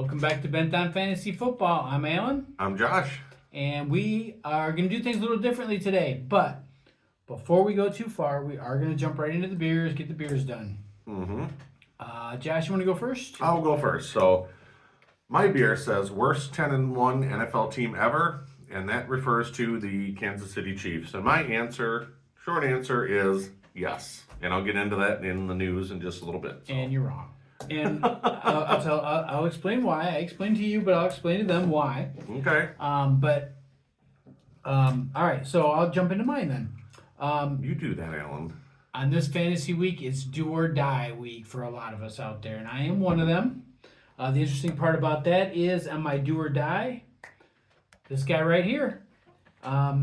Welcome back to Bent on Fantasy Football. I'm Alan, I'm Josh. and we are going to do things a little differently today. But before we go too far, we are going to jump right into the beers, get the beers done. Mm-hmm. Josh, you want to go first? I'll go first. So, my beer says worst 10-1 NFL team ever, and that refers to the Kansas City Chiefs. And my short answer is yes. And I'll get into that in the news in just a little bit. So. And you're wrong. And I'll explain why. I explained to you, but I'll explain to them why. Okay. All right. So I'll jump into mine then. You do that, Alan. On this fantasy week, it's do or die week for a lot of us out there, and I am one of them. The interesting part about that is on my do or die, this guy right here. I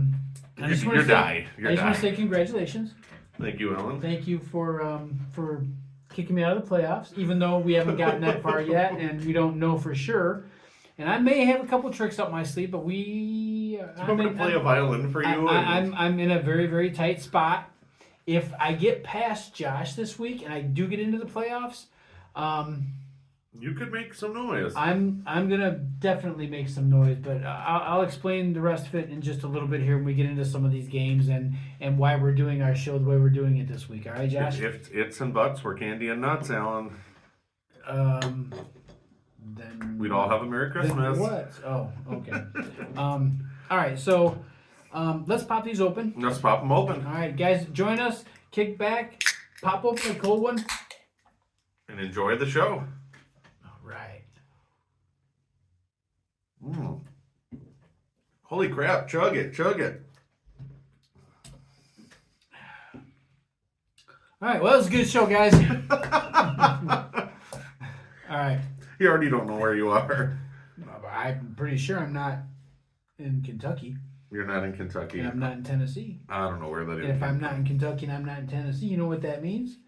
just want to say congratulations. Thank you, Alan. Thank you for kicking me out of the playoffs, even though we haven't gotten that far yet, and we don't know for sure. And I may have a couple tricks up my sleeve, but I'm going to play a violin for you. I'm in a very, very tight spot. If I get past Josh this week and I do get into the playoffs, you could make some noise. I'm gonna definitely make some noise, but I'll explain the rest of it in just a little bit here when we get into some of these games and why we're doing our show the way we're doing it this week. All right, Josh? If it's and buts, we're candy and nuts, Alan. Then we'd all have a Merry Christmas. Then what? Oh, okay. All right, so let's pop these open. Let's pop them open. All right, guys, join us. Kick back, pop open a cold one, and enjoy the show. All right. Holy crap! Chug it, chug it. All right, well, that was a good show, guys. All right. You already don't know where you are. I'm pretty sure I'm not in Kentucky. You're not in Kentucky. And I'm not in Tennessee. I don't know where that is. And if I'm not in Kentucky and I'm not in Tennessee, you know what that means?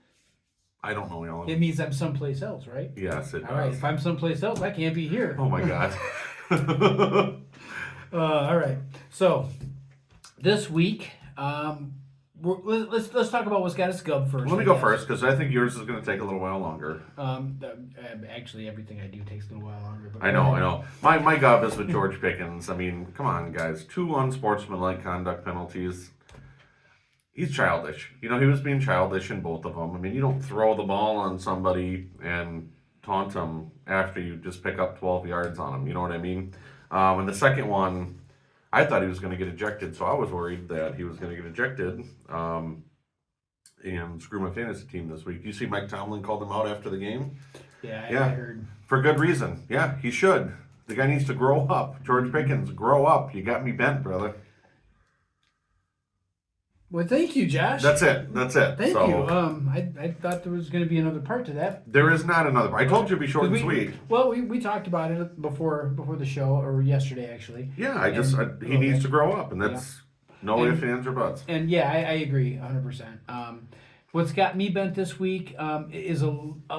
I don't know, Alan. It means I'm someplace else, right? Yes, it does. All right, if I'm someplace else, I can't be here. Oh, my God. All right. So, this week, let's talk about what's got us gubbed first. Let me go first, because I think yours is going to take a little while longer. Actually, everything I do takes a little while longer. But I know. My gub is with George Pickens. I mean, come on, guys. 2 unsportsmanlike conduct penalties. He's childish. You know, he was being childish in both of them. I mean, you don't throw the ball on somebody and taunt them after you just pick up 12 yards on them. You know what I mean? And the second one, I thought he was going to get ejected, so I was worried that he was going to get ejected and screw my fantasy team this week. You see Mike Tomlin called him out after the game? Yeah, I heard. For good reason. Yeah, he should. The guy needs to grow up. George Pickens, grow up. You got me bent, brother. Well, thank you, Josh. That's it. Thank you. I thought there was going to be another part to that. There is not another part. I told you to be short and sweet. Well, we talked about it before the show, or yesterday, actually. Yeah, he needs to grow up, and that's no ifs, ands, or buts. And yeah, I agree 100%. What's got me bent this week is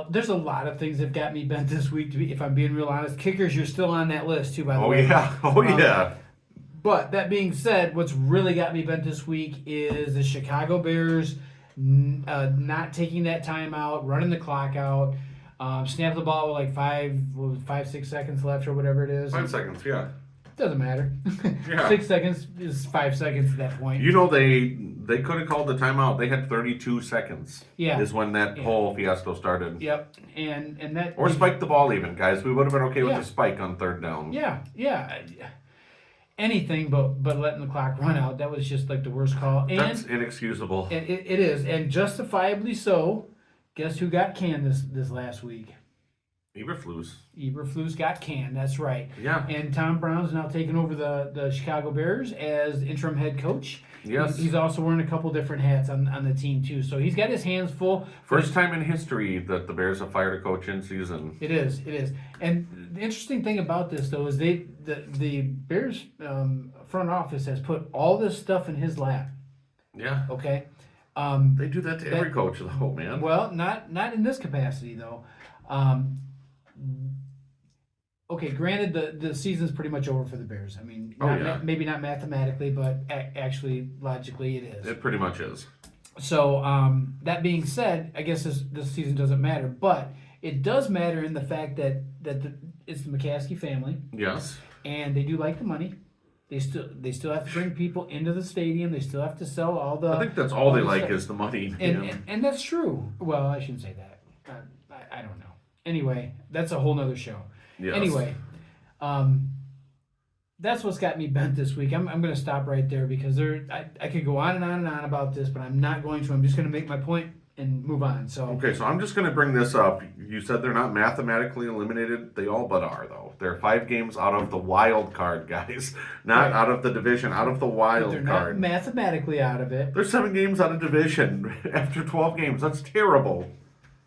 there's a lot of things that got me bent this week, if I'm being real honest. Kickers, you're still on that list, too, by the way. Oh, yeah. But that being said, what's really got me bent this week is the Chicago Bears not taking that time out, running the clock out, snap the ball with like 5-6 seconds left or whatever it is. 5 seconds, yeah. Doesn't matter. Yeah. 6 seconds is 5 seconds at that point. You know, they could have called the timeout. They had 32 seconds. Yeah. Is when that whole fiasco started. Yep. And that. Or spike the ball even, guys. We would have been okay with a spike on 3rd down. Yeah. Anything but letting the clock run out. That was just like the worst call. And that's inexcusable. It is, and justifiably so. Guess who got canned this last week? Eberflus got canned. That's right. Yeah. And Tom Brown's now taking over the Chicago Bears as interim head coach. Yes. He's also wearing a couple different hats on the team too. So he's got his hands full. First time in history that the Bears have fired a coach in season. It is. And the interesting thing about this though is the Bears front office has put all this stuff in his lap. Yeah. Okay. They do that to every coach though, man. Well, not in this capacity though. Okay, granted, the season's pretty much over for the Bears. I mean, maybe not mathematically, but actually, logically, it is. It pretty much is. So, that being said, I guess this season doesn't matter. But it does matter in the fact that it's the McCaskey family, Yes. and they do like the money. They still have to bring people into the stadium. They still have to sell all the. I think that's all they the like stuff. is the money. And that's true. Well, I shouldn't say that. I don't know. Anyway, that's a whole nother show. Yes. Anyway, that's what's got me bent this week. I'm going to stop right there because I could go on and on and on about this, but I'm not going to. I'm just going to make my point and move on. So Okay, so I'm just going to bring this up. You said they're not mathematically eliminated. They all but are, though. They're 5 games out of the wild card, guys. Not Right. out of the division, out of the but wild they're not card. mathematically out of it. They're 7 games out of division after 12 games. That's terrible.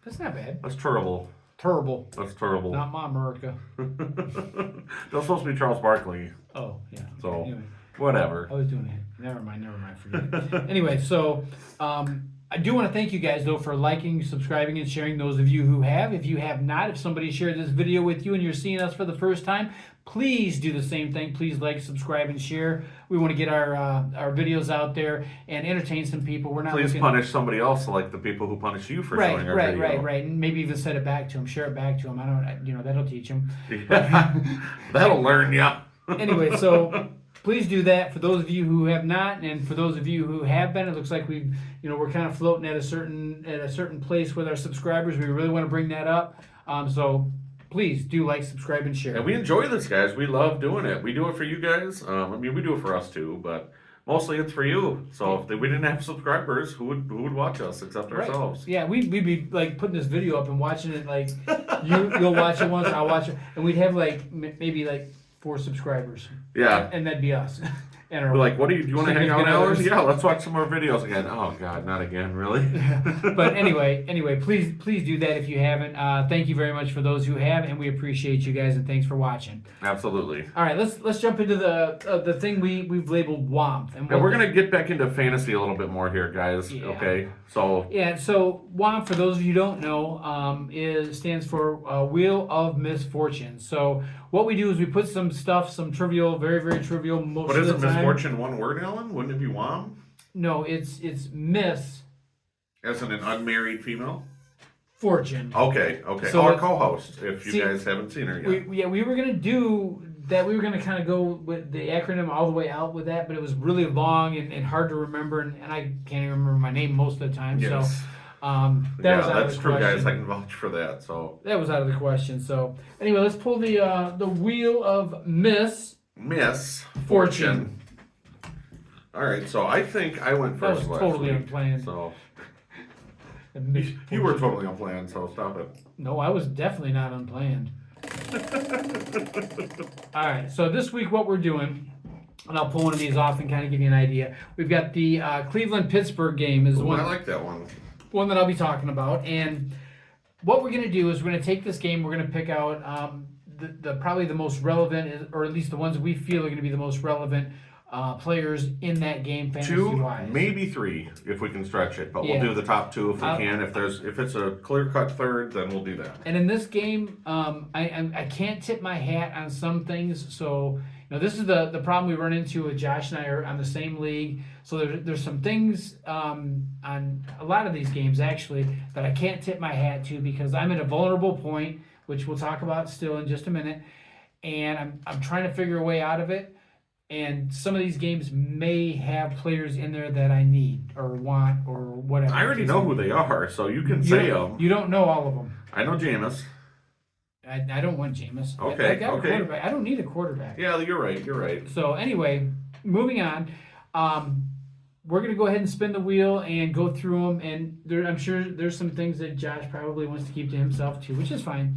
That's not bad. That's terrible. Terrible. That's terrible. Not my America. That's supposed to be Charles Barkley. Oh yeah. So, Anyway. whatever. I was doing it. Never mind. Forget it. Anyway, so I do want to thank you guys though for liking, subscribing, and sharing. Those of you who have, if you have not, if somebody shared this video with you and you're seeing us for the first time, please do the same thing. Please like, subscribe, and share. We want to get our videos out there and entertain some people. We're not Please looking punish somebody else like the people who punish you for showing our video. right, and maybe even send it back to them, share it back to them. I don't, that'll teach them. That'll learn ya. Anyway, so please do that for those of you who have not, and for those of you who have been. It looks like we're kind of floating at a certain place with our subscribers. We really want to bring that up. So please do like, subscribe, and share. And we enjoy this, guys. We love doing it. We do it for you guys. We do it for us too, but mostly it's for you. So if we didn't have subscribers, who would watch us except ourselves? Yeah, we'd be like putting this video up and watching it. Like you'll watch it once, I'll watch it, and we'd have like maybe like 4 subscribers. Yeah. And that'd be us. And our, We're like, do you want to hang out, significant Alan? others. Yeah, let's watch some more videos again. Oh God, not again, really? But anyway, please do that if you haven't. Thank you very much for those who have, and we appreciate you guys, and thanks for watching. Absolutely. All right, let's jump into the thing we've labeled WOMP. And we're gonna get back into fantasy a little bit more here, guys. Yeah. Okay, so So WOMP, for those of you who don't know, stands for Wheel of Misfortune. So what we do is we put some trivial, very, very trivial, most but of the isn't time. misfortune one word, Alan? Wouldn't it be Wom? No, it's Miss As in an unmarried female? Fortune. Okay. So Our it- co-host, if you See, guys haven't seen her yet. We were gonna do that. We were gonna kind of go with the acronym all the way out with that, but it was really long and hard to remember, and I can't even remember my name most of the time. Yes. So that was out of that's the true, question. guys. I can vouch for that. So That was out of the question. So anyway, let's pull the Wheel of Miss Miss Fortune. All right, so I think I went That first was last totally week. unplanned. So Miss you were Fortune. totally unplanned. So stop it. No, I was definitely not unplanned. All right, so this week what we're doing, and I'll pull one of these off and kind of give you an idea. We've got the Cleveland-Pittsburgh game is the Ooh, one I like that one. that I'll be talking about. And what we're going to do is we're going to take this game, we're going to pick out the probably the most relevant, or at least the ones we feel are going to be the most relevant players in that game, 2, fantasy-wise. maybe 3, if we can stretch it. But Yeah. we'll do the top 2 if we I'll- can. If it's a clear-cut third, then we'll do that. And in this game, I can't tip my hat on some things. So this is the problem we run into with Josh and I are on the same league. So there's some things on a lot of these games actually that I can't tip my hat to because I'm at a vulnerable point, which we'll talk about still in just a minute, and I'm trying to figure a way out of it. And some of these games may have players in there that I need or want or whatever. I already know who they are, so you can say them. You don't know all of them. I know Jameis. I don't want Jameis. Okay, I got okay. a quarterback. I don't need a quarterback. Yeah, you're right. So anyway, moving on. We're gonna go ahead and spin the wheel and go through them, and I'm sure there's some things that Josh probably wants to keep to himself too, which is fine.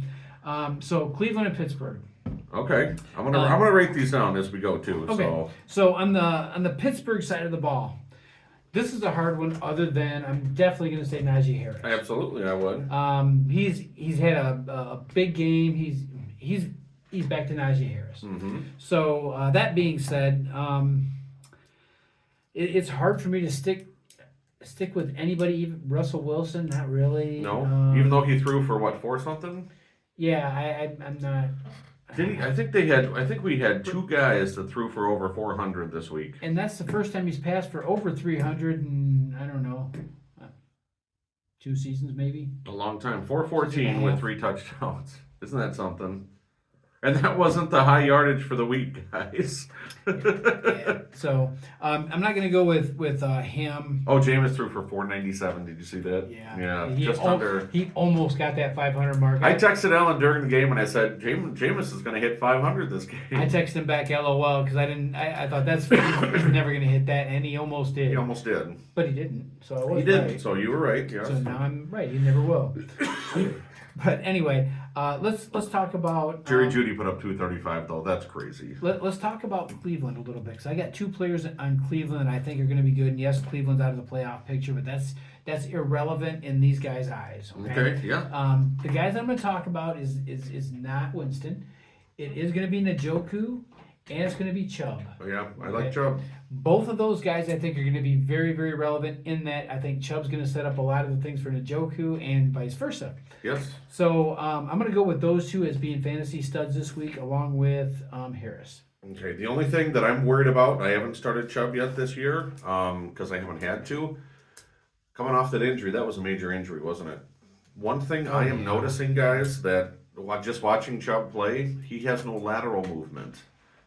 So Cleveland and Pittsburgh. Okay, I'm gonna rate these down as we go too. Okay. So on the Pittsburgh side of the ball, this is a hard one. Other than I'm definitely gonna say Najee Harris. Absolutely, I would. He's had a big game. He's back to Najee Harris. Mm-hmm. So that being said, it's hard for me to stick with anybody. Even Russell Wilson, not really. No, even though he threw for what, 4 something? Yeah, I'm not. Did he? I think we had 2 guys that threw for over 400 this week. And that's the first time he's passed for over 300, and I don't know, 2 seasons maybe. A long time. Season and a 414 with half. 3 touchdowns. Isn't that something? And that wasn't the high yardage for the week, guys. Yeah. So I'm not going to go with him. Oh, Jameis threw for 497. Did you see that? Yeah. Just under. He almost got that 500 mark. I texted Alan during the game and I said, Jameis is going to hit 500 this game. I texted him back LOL because I thought he's never going to hit that, and he almost did. He almost did. But he didn't. So I was He didn't. right. So you were right. Yes. So now I'm right. He never will. But anyway, let's talk about Jerry Jeudy put up 235 though. That's crazy. Let's talk about Cleveland a little bit, because I got 2 players on Cleveland that I think are going to be good. And yes, Cleveland's out of the playoff picture, but that's irrelevant in these guys' eyes. Okay. Yeah. The guys I'm going to talk about is not Winston. It is going to be Njoku, and it's going to be Chubb. Yeah. I Okay. like Chubb. Both of those guys I think are going to be very, very relevant in that I think Chubb's going to set up a lot of the things for Njoku and vice versa. Yes. So I'm going to go with those 2 as being fantasy studs this week, along with Harris. Okay. The only thing that I'm worried about, I haven't started Chubb yet this year, because I haven't had to. Coming off that injury, that was a major injury, wasn't it? One thing I am noticing, guys, that just watching Chubb play, he has no lateral movement.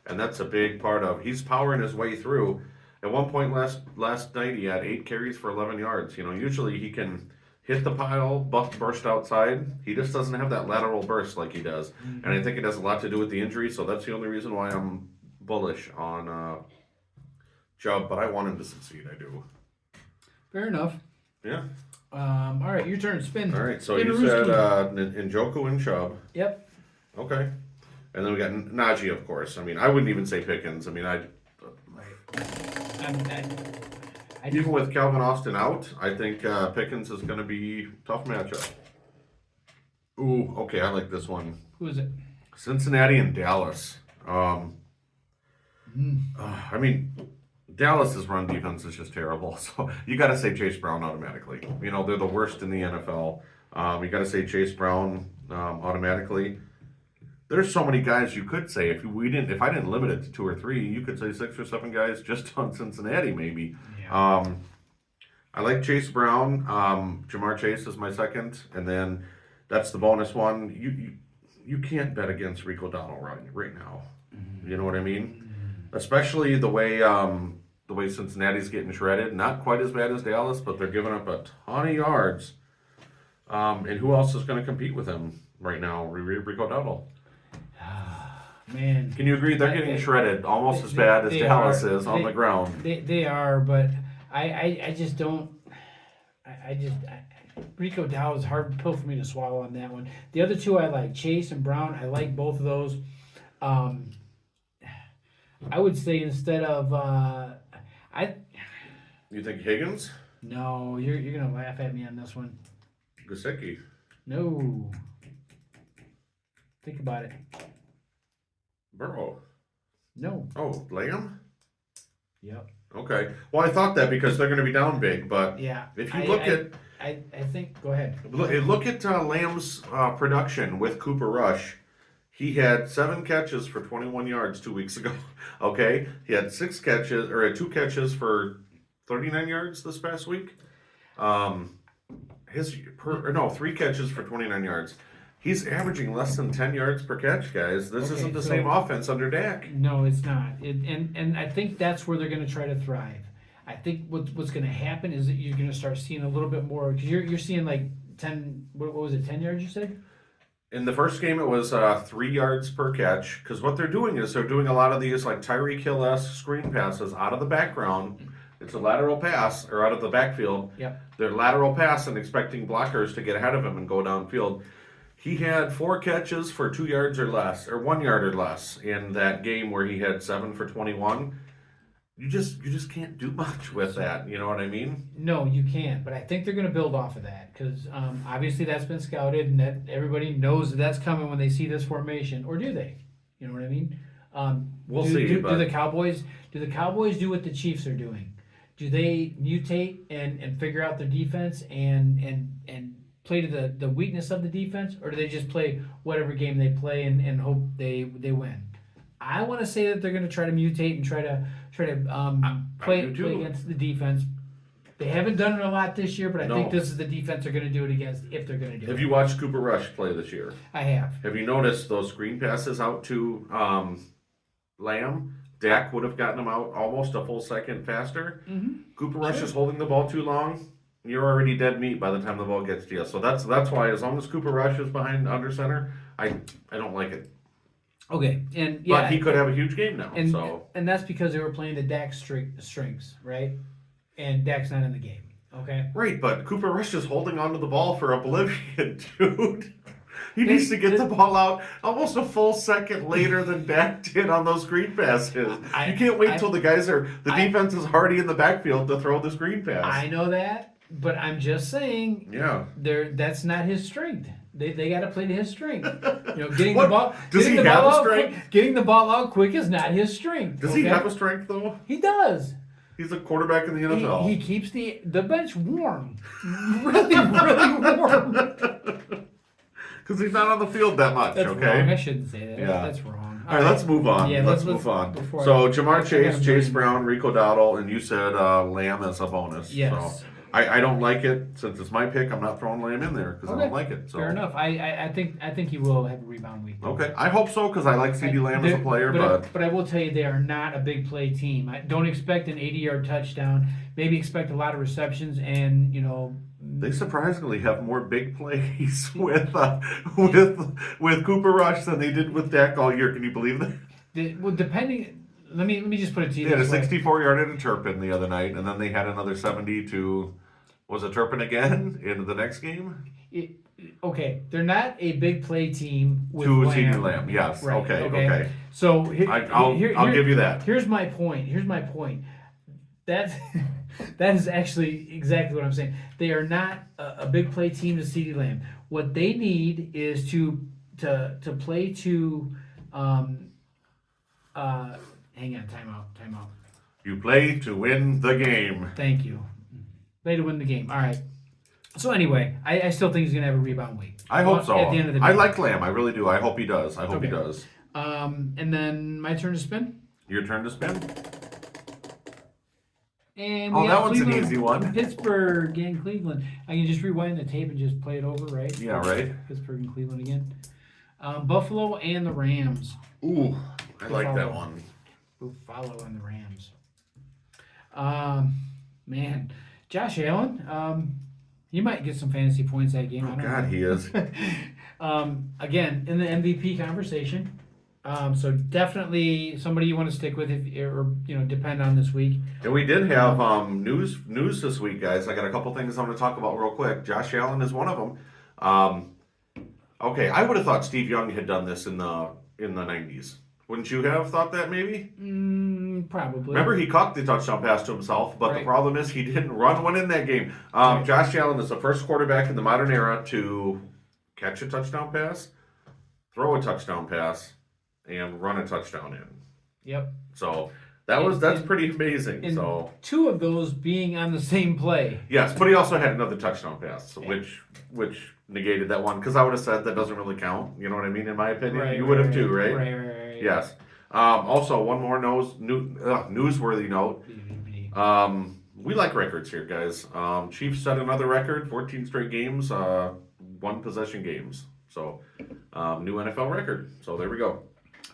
And that's a big part of, he's powering his way through. At one point last night, he had 8 carries for 11 yards. You know, usually he can hit the pile, burst outside. He just doesn't have that lateral burst like he does. Mm-hmm. And I think it has a lot to do with the injury, so that's the only reason why I'm bullish on Chubb, but I want him to succeed, I do. Fair enough. Yeah. All right, your turn. Spin. All right, so Spin you said Njoku and Chubb. Yep. Okay. And then we got Najee, of course. I mean, I wouldn't even say Pickens. I mean, even with Calvin Austin out, I think Pickens is going to be a tough matchup. Ooh, okay, I like this one. Who is it? Cincinnati and Dallas. I mean, Dallas's run defense is just terrible. So you got to say Chase Brown automatically. You know, they're the worst in the NFL. You got to say Chase Brown automatically. There's so many guys you could say if I didn't limit it to 2 or 3, you could say 6 or 7 guys just on Cincinnati maybe. Yeah. I like Chase Brown. Jamar Chase is my second, and then that's the bonus one. You can't bet against Rico Dowdle right now. Mm-hmm. You know what I mean? Mm-hmm. Especially the way Cincinnati's getting shredded. Not quite as bad as Dallas, but they're giving up a ton of yards. And who else is going to compete with him right now? Rico Dowdle. Man, can you agree they're getting shredded almost as bad as Dallas is on the ground? They are, but I just don't. Rico Dowdle is a hard pill for me to swallow on that one. The other 2 I like, Chase and Brown. I like both of those. I would say instead of You think Higgins? No, you're gonna laugh at me on this one. Gesicki. No. Think about it. Burrow. No. Oh, Lamb? Yep. Okay. Well, I thought that because they're going to be down big, but yeah. If you look at... I think... Go ahead. Look at Lamb's production with Cooper Rush. He had 7 catches for 21 yards 2 weeks ago. Okay? He had 2 catches for 39 yards this past week. 3 catches for 29 yards. He's averaging less than 10 yards per catch, guys. This isn't the same offense under Dak. No, it's not. And I think that's where they're going to try to thrive. I think what's going to happen is that you're going to start seeing a little bit more, because you're seeing like 10, what was it, 10 yards you said? In the first game, it was 3 yards per catch, because what they're doing is they're doing a lot of these like Tyreek Hill-esque screen passes out of the background. It's a lateral pass, or out of the backfield. Yep. They're lateral pass and expecting blockers to get ahead of him and go downfield. He had 4 catches for 2 yards or less, or 1 yard or less in that game where he had 7 for 21. You just can't do much with that. You know what I mean? No, you can't. But I think they're going to build off of that, because obviously that's been scouted, and that everybody knows that's coming when they see this formation. Or do they? You know what I mean? We'll see. Do the Cowboys do what the Chiefs are doing? Do they mutate and figure out their defense and play to the weakness of the defense, or do they just play whatever game they play and hope they win? I want to say that they're going to try to mutate and try to play against the defense They haven't done it a lot this year, but I No. think this is the defense they're going to do it against if they're going to do Have it. you watched Cooper Rush play this year? I have. Have you noticed those screen passes out to Lamb? Dak would have gotten them out almost a full second faster. Mm-hmm. Cooper Rush is holding the ball too long. You're already dead meat by the time the ball gets to you. So that's why, as long as Cooper Rush is behind under center, I don't like it. Okay, and yeah, But he could have a huge game now. and that's because they were playing the Dak strings, right? And Dak's not in the game. Okay. Right, but Cooper Rush is holding onto the ball for oblivion, dude. He needs to get the ball out almost a full second later than Dak did on those screen passes. You can't wait till the defense is already in the backfield to throw the screen pass. I know that, but I'm just saying. Yeah. That's not his strength. They got to play to his strength. Getting What? the ball. Does he have a strength? Getting the ball out quick is not his strength. Does he have a strength though? He does. He's a quarterback in the NFL. He keeps the bench warm, really, really warm. Because he's not on the field that much. That's okay. wrong. I shouldn't say that. Yeah. That's wrong. All right, let's move on. Yeah, let's move on. before So I Jamar Chase, gotta Chase move. Brown, Rico Dowdle, and you said Lamb as a bonus. Yes. So I don't like it. Since it's my pick, I'm not throwing Lamb in there because I don't like it. So. Fair enough. I think he will have a rebound week. Okay, I hope so because I like CeeDee Lamb as a player, but I will tell you they are not a big play team. I don't expect an 80-yard touchdown. Maybe expect a lot of receptions and they surprisingly have more big plays with Cooper Rush than they did with Dak all year. Can you believe that? Well, depending. Let me just put it to you. They had a this way. 64-yard to Turpin the other night, and then they had another 70 to. Was it Turpin again in the next game? Okay, they're not a big play team with To Lamb. CeeDee Lamb, yes. Right, Okay. So I'll give you that. Here's my point. That is actually exactly what I'm saying. They are not a big play team to CeeDee Lamb. What they need is to play to. Hang on, timeout. You play to win the game. Thank you. Play to win the game. All right. So anyway, I still think he's gonna have a rebound week. I hope so. At the end of the day. I like Lamb. I really do. I hope he does. I hope he Okay. does. And then my turn to spin. Your turn to spin. And Oh, we that have one's an Cleveland, easy one. Pittsburgh and Cleveland. I can just rewind the tape and just play it over, right? Yeah, right. Pittsburgh and Cleveland again. Buffalo and the Rams. Ooh, I like that Buffalo. one. Buffalo and the Rams. Man, Josh Allen. He might get some fantasy points that game. I Oh don't God, know. he is. Again, in the MVP conversation. So definitely somebody you want to stick with depend on this week. And we did have news this week, guys. I got a couple things I'm going to talk about real quick. Josh Allen is one of them. Okay, I would have thought Steve Young had done this in the 90s. Wouldn't you have thought that maybe? Probably. Remember, he caught the touchdown pass to himself, but Right. the problem is he didn't run one in that game. Right. Josh Allen is the first quarterback in the modern era to catch a touchdown pass, throw a touchdown pass, and run a touchdown in. Yep. So that's pretty amazing. And So two of those being on the same play. yes, but he also had another touchdown pass, which negated that one because I would have said that doesn't really count. You know what I mean? In my opinion, you would have too, right? Right. Yes. Also, one more newsworthy note. We like records here, guys. Chiefs set another record: 14 straight games, one possession games. So, new NFL record. So there we go.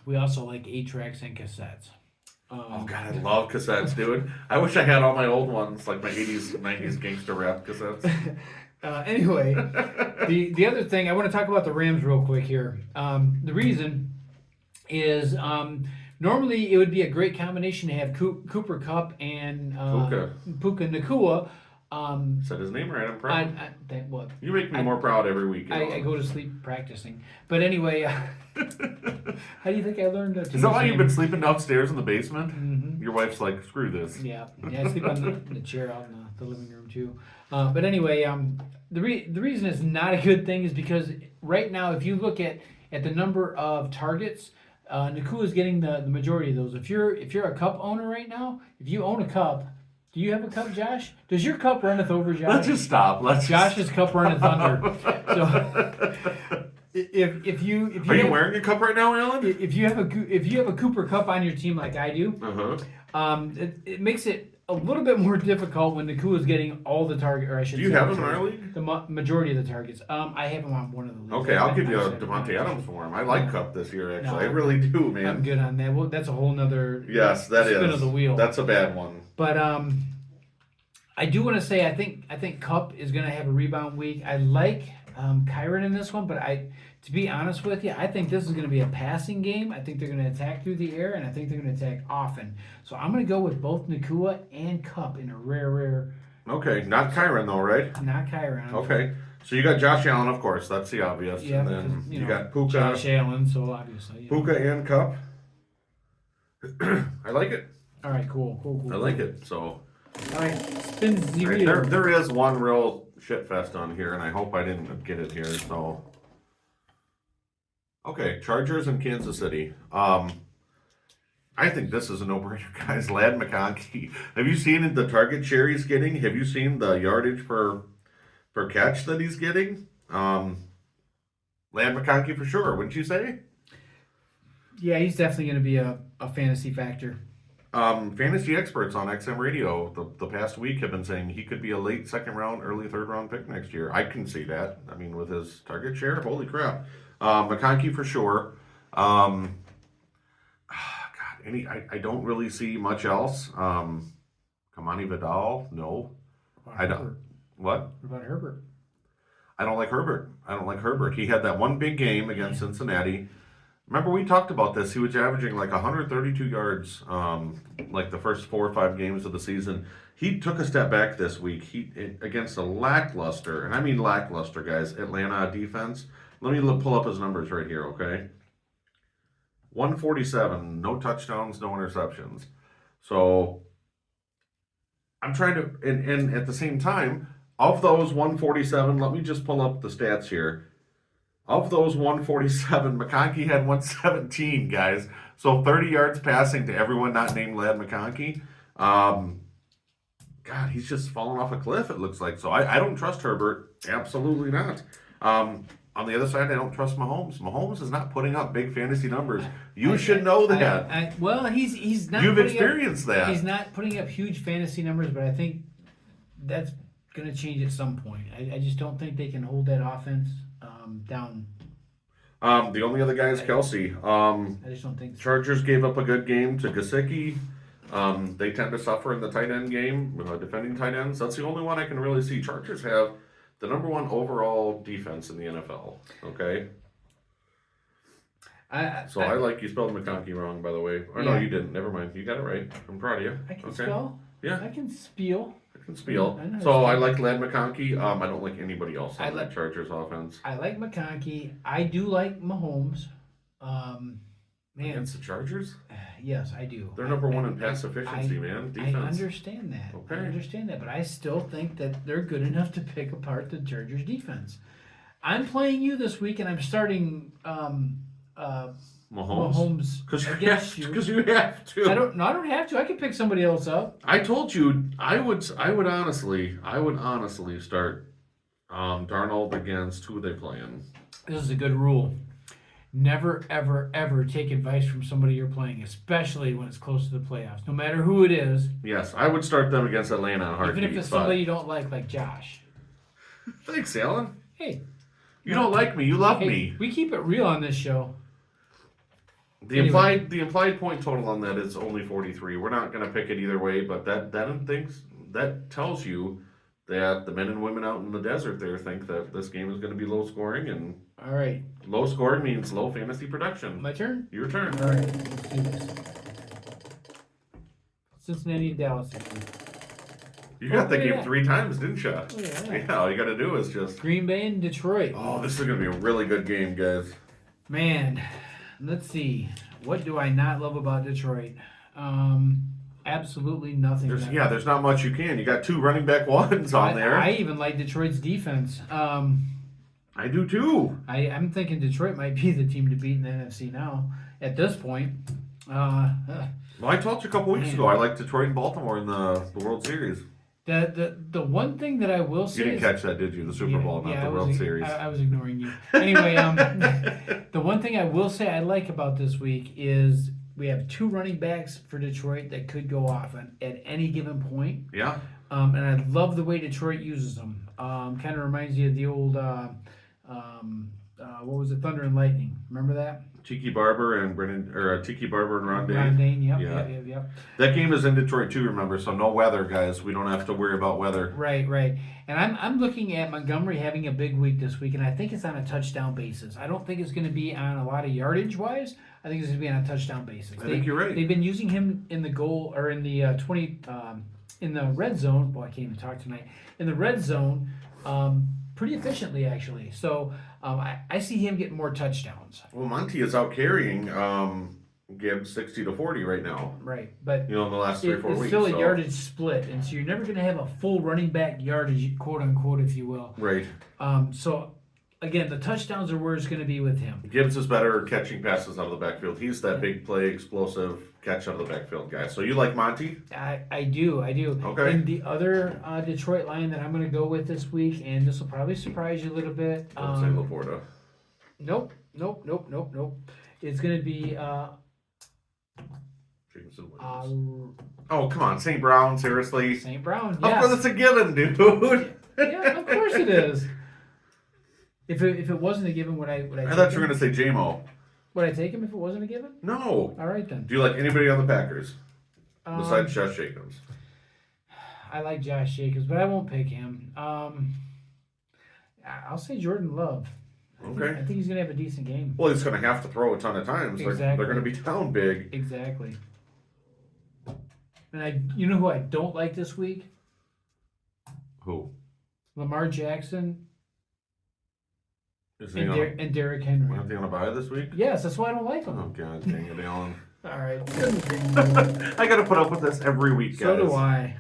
We also like 8-tracks and cassettes. Oh God, I love cassettes, dude. I wish I had all my old ones, like my 80s, 90s gangster rap cassettes. Anyway, the other thing I want to talk about the Rams real quick here. The reason is normally it would be a great combination to have Cooper Kupp and Puka Nacua. Said his name right. I'm proud. What? You make me more proud every week. I go to sleep practicing. But anyway, how do you think I learned to Is that why you've been sleeping downstairs in the basement? Mm-hmm. Your wife's like, screw this. Yeah, I sleep on the chair out in the living room too. But anyway, the reason it's not a good thing is because right now, if you look at the number of targets, Nacua is getting the majority of those. If you're a Cup owner right now, if you own a Cup, do you have a Cup, Josh? Does your Cup runneth over, Josh? Let's just stop. Josh's Cup runneth under. So if you Are you wearing a cup right now, Alan? if you have a Cooper Cup on your team like I do, Uh-huh. it makes it a little bit more difficult when Nakua is getting all the target, or I should Do you say, have him in our league? the majority of the targets. I have him on one of the leagues. Okay, I'll give you a I'm Devontae Adams for him. I like No. Cup this year, actually. No, I really do, man. I'm good on that. Well, that's a whole nother Yes, that is. spin of the wheel. That's a bad one. But I do want to say I think Cup is going to have a rebound week. I like Kyron in this one, but to be honest with you, I think this is going to be a passing game. I think they're going to attack through the air, and I think they're going to attack often. So I'm going to go with both Nakua and Cup in a rare. Okay, not Kyron though, right? Not Kyron. Okay, so you got Josh Allen, of course. That's the obvious. Yeah, and then because, you got Puka, Josh Allen, so obviously. Yeah. Puka and Cup. I like it. All right, cool. I like it. So All right, spin the right, wheel. there is one real shit fest on here, and I hope I didn't get it here. So okay, Chargers and Kansas City. I think this is a no-brainer, guys. Lad McConkey. Have you seen the target share he's getting? Have you seen the yardage per catch that he's getting? Lad McConkey for sure, wouldn't you say? Yeah, he's definitely going to be a fantasy factor. Fantasy experts on XM Radio the past week have been saying he could be a late second round, early third round pick next year. I can see that. I mean, with his target share, holy crap. McConkey for sure. I don't really see much else. Kamani Vidal, no. I don't. Herbert? What? What about Herbert? I don't like Herbert. He had that one big game against Cincinnati. Remember we talked about this. He was averaging like 132 yards, like the first 4 or 5 games of the season. He took a step back this week. Against a lackluster, and I mean lackluster, guys, Atlanta defense. Let me pull up his numbers right here, okay? 147, no touchdowns, no interceptions. So I'm trying to, and at the same time, of those 147, let me just pull up the stats here. Of those 147, McConkey had 117, guys. So 30 yards passing to everyone not named Lad McConkey. God, he's just falling off a cliff, it looks like. So I don't trust Herbert. Absolutely not. On the other side, I don't trust Mahomes. Mahomes is not putting up big fantasy numbers. You should know that. Well, he's not. You've experienced that. He's not putting up huge fantasy numbers, but I think that's going to change at some point. I just don't think they can hold that offense down. The only other guy is Kelsey. I just don't think so. Chargers gave up a good game to Gesicki. They tend to suffer in the tight end game, defending tight ends. That's the only one I can really see. Chargers have the number 1 overall defense in the NFL. Okay. I like you spelled McConkey wrong, by the way. Or no, you didn't. Never mind. You got it right. I'm proud of you. I can spell. Yeah. I can spiel. I can spiel. I know So I spiel. like Lad McConkey. I don't like anybody else I on that Chargers offense. I like McConkey. I do like Mahomes. Man, Against the Chargers? yes, I do. They're number 1 in pass efficiency, man. Defense. I understand that. Okay. I understand that, but I still think that they're good enough to pick apart the Chargers defense. I'm playing you this week, and I'm starting Mahomes against you. Because you have to. I don't have to. I can pick somebody else up. I told you I would honestly start Darnold against who are they playing? This is a good rule. Never, ever, ever take advice from somebody you're playing, especially when it's close to the playoffs. No matter who it is. Yes, I would start them against Atlanta in a heartbeat. Even if it's somebody you don't like Josh. Thanks, Alan. Hey. You don't like me. You love me. We keep it real on this show. The implied point total on that is only 43. We're not going to pick it either way, but that tells you that the men and women out in the desert there think that this game is going to be low scoring, and all right, low scoring means low fantasy production. My turn? Your turn. All right, let's do this. Cincinnati and Dallas. You got the game 3 times, didn't you? Oh, yeah. Yeah, all you got to do is just... Green Bay and Detroit. Oh, this is going to be a really good game, guys. Man, let's see. What do I not love about Detroit? Absolutely nothing. There's not much you can. You got 2 running back ones on there. I even like Detroit's defense. I do too. I'm thinking Detroit might be the team to beat in the NFC now at this point. Well, I told you a couple weeks ago I like Detroit and Baltimore in the World Series. The one thing that I will say you didn't catch that, did you? The Super Bowl, not the World Series. I was ignoring you. Anyway, the one thing I will say I like about this week is we have 2 running backs for Detroit that could go off at any given point. Yeah. And I love the way Detroit uses them. Kind of reminds you of the old, what was it, Thunder and Lightning? Remember that? Tiki Barber and Ron Dane. Ron Dane, yep, Yeah. yep. That game is in Detroit too, remember? So no weather, guys. We don't have to worry about weather. Right. And I'm looking at Montgomery having a big week this week, and I think it's on a touchdown basis. I don't think it's going to be on a lot of yardage wise. I think it's going to be on a touchdown basis. I think you're right. They've been using him in the goal or in the 20 in the red zone. Boy, I can't even talk tonight. In the red zone, pretty efficiently actually. So I see him getting more touchdowns. Well, Monty is out carrying Gibbs 60-40 right now. Right, but In the last 3 or 4 it's weeks. still a so- yardage split, and so you're never going to have a full running back yardage, quote unquote, if you will. Right. So again, the touchdowns are where it's going to be with him. Gibbs is better at catching passes out of the backfield. He's that big play, explosive catch out of the backfield guy. So you like Monty? I do. Okay. And the other Detroit line that I'm going to go with this week, and this will probably surprise you a little bit. Don't say Laporta. Nope. It's going to be Jameson Williams. Oh, come on. St. Brown, seriously? St. Brown. Of Yes. course it's a given, dude. Yeah, of course it is. If it wasn't a given, would I I take thought you were him? going to say J-Mo. Would I take him if it wasn't a given? No. All right then. Do you like anybody on the Packers besides Josh Jacobs? I like Josh Jacobs, but I won't pick him. I'll say Jordan Love. I Okay. think he's gonna have a decent game. Well, he's going to have to throw a ton of times. Exactly. They're going to be down big. Exactly. And you know who I don't like this week? Who? Lamar Jackson Is he and, on, and Derrick Henry. aren't they on a bye this week? Yes, that's why I don't like them. Oh, God dang it, Alan. All right. I got to put up with this every week, guys. So do I.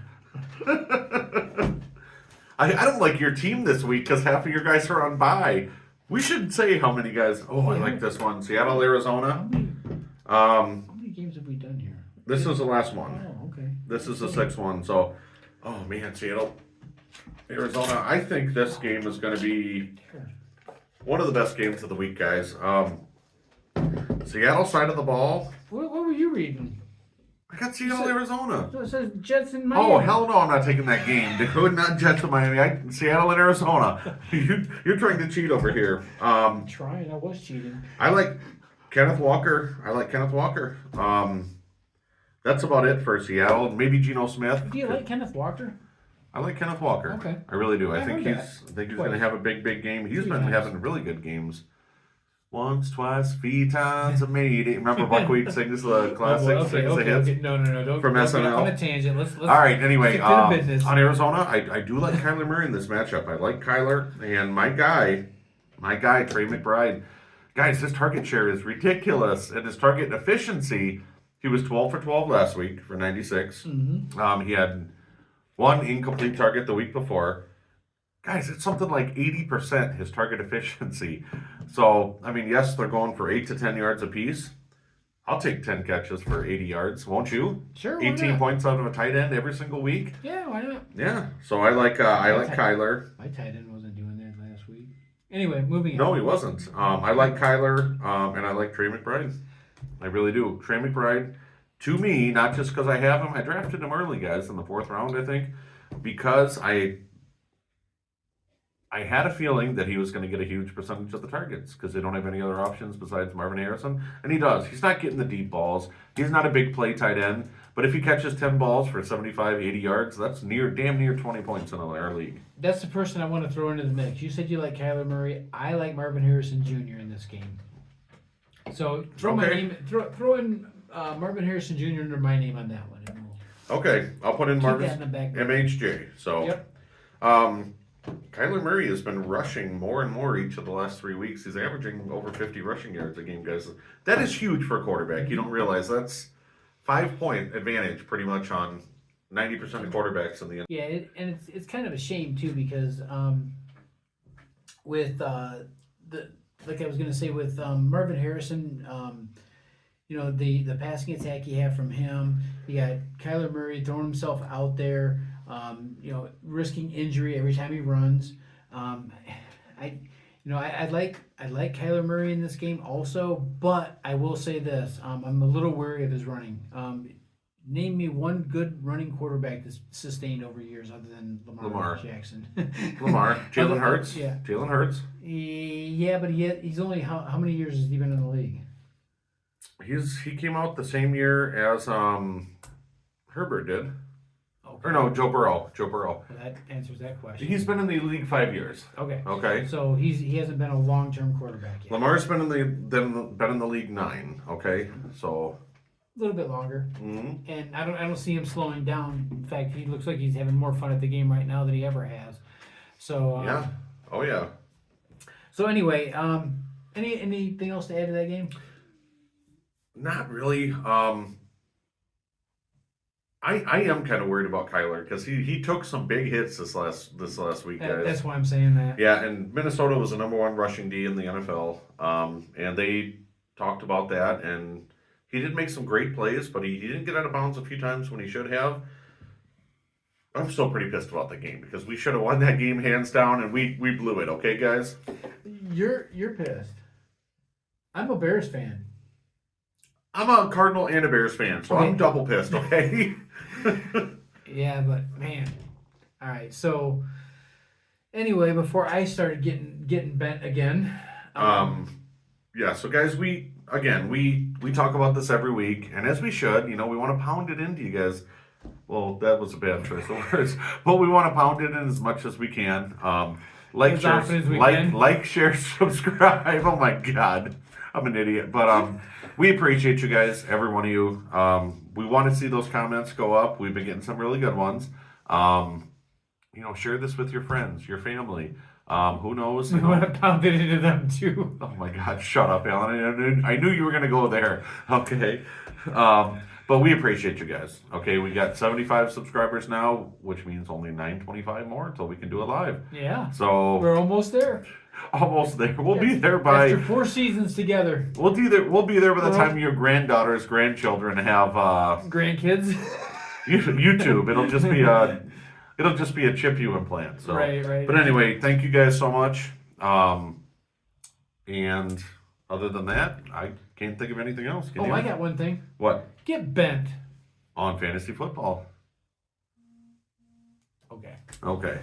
I don't like your team this week because half of your guys are on bye. We should say how many guys. Oh, I like this one. Seattle, Arizona. How many games have we done here? This is the last one. Oh, okay. This is the 6th one. So, oh man, Seattle, Arizona. I think this game is going to be one of the best games of the week, guys. Seattle side of the ball. What were you reading? I got Seattle, Arizona. So it says Jets in Miami. Oh, hell no, I'm not taking that game, dude. Not Jets of Miami. Seattle and Arizona. You're trying to cheat over here. Trying. I was cheating. I like Kenneth Walker. That's about it for Seattle. Maybe Geno Smith. Do you like Kenneth Walker? I like Kenneth Walker. Okay. I really do. I I think heard he's going Twice. to have a big game. He's 3 been times. having really good games. Once, twice, 3 times a made it. Remember Buckwheat sings the classic, sings the hits? No. Don't From don't get SNL. off on a tangent. Let's All right, anyway, stick to the business. on Arizona, I do like Kyler Murray in this matchup. I like Kyler, and my guy, Trey McBride. Guys, his target share is ridiculous, and his target efficiency, he was 12 for 12 last week for 96. Mm-hmm. He had 1 incomplete target the week before. Guys, it's something like 80% his target efficiency. So, I mean, yes, they're going for 8 to 10 yards apiece. I'll take 10 catches for 80 yards, won't you? Sure. Why 18 not? points out of a tight end every single week. Yeah, why not? Yeah. So I like Kyler. My tight end wasn't doing that last week. Anyway, moving No, on. he wasn't. I like Kyler, and I like Trey McBride. I really do. Trey McBride, to me, not just because I have him. I drafted him early, guys, in the 4th round, I think, because I had a feeling that he was going to get a huge percentage of the targets because they don't have any other options besides Marvin Harrison. And he does. He's not getting the deep balls. He's not a big play tight end. But if he catches 10 balls for 75, 80 yards, that's damn near 20 points in our league. That's the person I want to throw into the mix. You said you like Kyler Murray. I like Marvin Harrison Jr. in this game. So throw my Okay. name. Throw in Marvin Harrison Jr. under my name on that one. And we'll Okay, I'll put in keep that in Marvin the back. MHJ. So, Yep. Kyler Murray has been rushing more and more each of the last 3 weeks. He's averaging over 50 rushing yards a game, guys. That is huge for a quarterback. You don't realize that's 5-point advantage pretty much on 90% of quarterbacks in the Yeah, and it's kind of a shame too because with like I was gonna say with Marvin Harrison, the passing attack you have from him, you got Kyler Murray throwing himself out there, risking injury every time he runs. I like Kyler Murray in this game also, but I will say this: I'm a little wary of his running. Name me one good running quarterback that's sustained over years, other than Lamar. Jackson. Jalen Hurts. Yeah. Jalen Hurts. Yeah, but he's only how many years has he been in the league? He came out the same year as Herbert did. Okay. Or no, Joe Burrow. Well, that answers that question. He's been in the league 5 years. Okay. Okay. So he hasn't been a long-term quarterback yet. Lamar's been in the league 9. Okay. So A little bit longer, mhm. and I don't see him slowing down. In fact, he looks like he's having more fun at the game right now than he ever has. So Yeah. Oh yeah. So anyway, anything else to add to that game? Not really. I am kind of worried about Kyler because he took some big hits this last week, guys. That's why I'm saying that. Yeah, and Minnesota was the number 1 rushing D in the NFL, and they talked about that, and he did make some great plays, but he didn't get out of bounds a few times when he should have. I'm still pretty pissed about the game because we should have won that game hands down, and we blew it. Okay, guys. You're pissed. I'm a Bears fan. I'm a Cardinal and a Bears fan, so Okay. I'm double pissed. Okay. Yeah, but man. All right. So anyway, before I started getting bent again. Yeah. So guys, we talk about this every week, and as we should, we want to pound it into you guys. Well, that was a bad choice of words, but we want to pound it in as much as we can. Like, As share, often as we can. like, share, subscribe. Oh my God, I'm an idiot. But we appreciate you guys, every one of you. We want to see those comments go up. We've been getting some really good ones. Share this with your friends, your family. Who knows? We want to pound it into them too. Oh my God, shut up, Alan. I knew you were going to go there. Okay. But we appreciate you guys. Okay, we got 75 subscribers now, which means only 925 more until we can do it live. Yeah. So We're almost there. almost there. We'll be there by After 4 seasons together. we'll be there by the time your grandchildren have Grandkids. YouTube. It'll just be a chip you implant. So Right. But anyway, thank you guys so much. And other than that, I can't think of anything else. Can you? I got one thing. What? Get bent. On fantasy football. Okay. Okay.